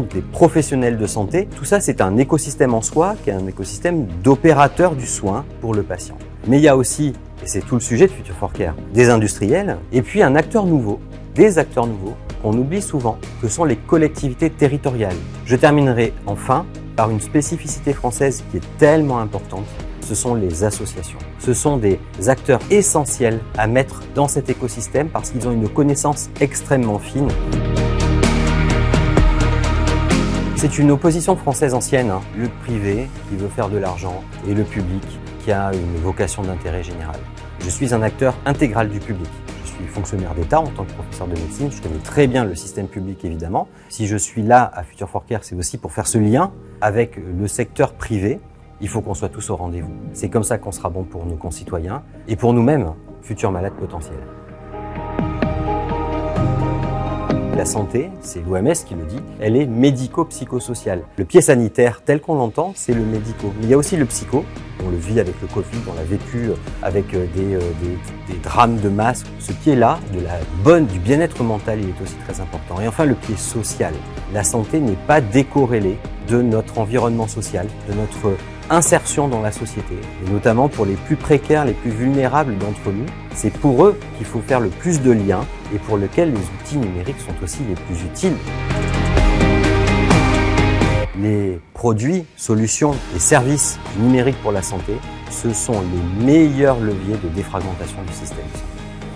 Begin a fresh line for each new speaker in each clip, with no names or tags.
monde des professionnels de santé. Tout ça, c'est un écosystème en soi, qui est un écosystème d'opérateurs du soin pour le patient. Mais il y a aussi, et c'est tout le sujet de Future for Care, des industriels, et puis un acteur nouveau, des acteurs nouveaux, qu'on oublie souvent, que sont les collectivités territoriales. Je terminerai enfin par une spécificité française qui est tellement importante, ce sont les associations. Ce sont des acteurs essentiels à mettre dans cet écosystème parce qu'ils ont une connaissance extrêmement fine. C'est une opposition française ancienne, le privé qui veut faire de l'argent et le public qui a une vocation d'intérêt général. Je suis un acteur intégral du public. Je suis fonctionnaire d'État en tant que professeur de médecine, je connais très bien le système public évidemment. Si je suis là à Future for Care, c'est aussi pour faire ce lien avec le secteur privé. Il faut qu'on soit tous au rendez-vous. C'est comme ça qu'on sera bon pour nos concitoyens et pour nous-mêmes, futurs malades potentiels. La santé, c'est l'OMS qui le dit, elle est médico-psychosociale. Le pied sanitaire tel qu'on l'entend, c'est le médico. Mais il y a aussi le psycho, on le vit avec le Covid, on l'a vécu avec des drames de masse. Ce pied-là, du bien-être mental, il est aussi très important. Et enfin, le pied social. La santé n'est pas décorrélée de notre environnement social, de notre insertion dans la société, et notamment pour les plus précaires, les plus vulnérables d'entre nous. C'est pour eux qu'il faut faire le plus de liens et pour lesquels les outils numériques sont aussi les plus utiles. Les produits, solutions et services du numérique pour la santé, ce sont les meilleurs leviers de défragmentation du système de santé.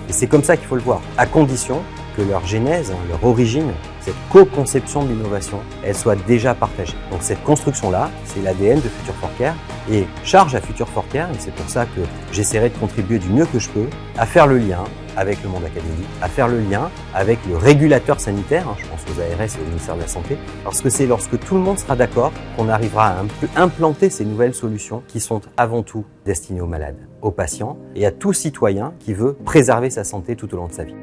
Et c'est comme ça qu'il faut le voir, à condition que leur genèse, leur origine, cette co-conception de l'innovation, elle soit déjà partagée. Donc cette construction-là, c'est l'ADN de Future for Care et charge à Future for Care, et c'est pour ça que j'essaierai de contribuer du mieux que je peux à faire le lien avec le monde académique, à faire le lien avec le régulateur sanitaire, je pense aux ARS et au ministère de la Santé, parce que c'est lorsque tout le monde sera d'accord qu'on arrivera à implanter ces nouvelles solutions qui sont avant tout destinées aux malades, aux patients et à tout citoyen qui veut préserver sa santé tout au long de sa vie.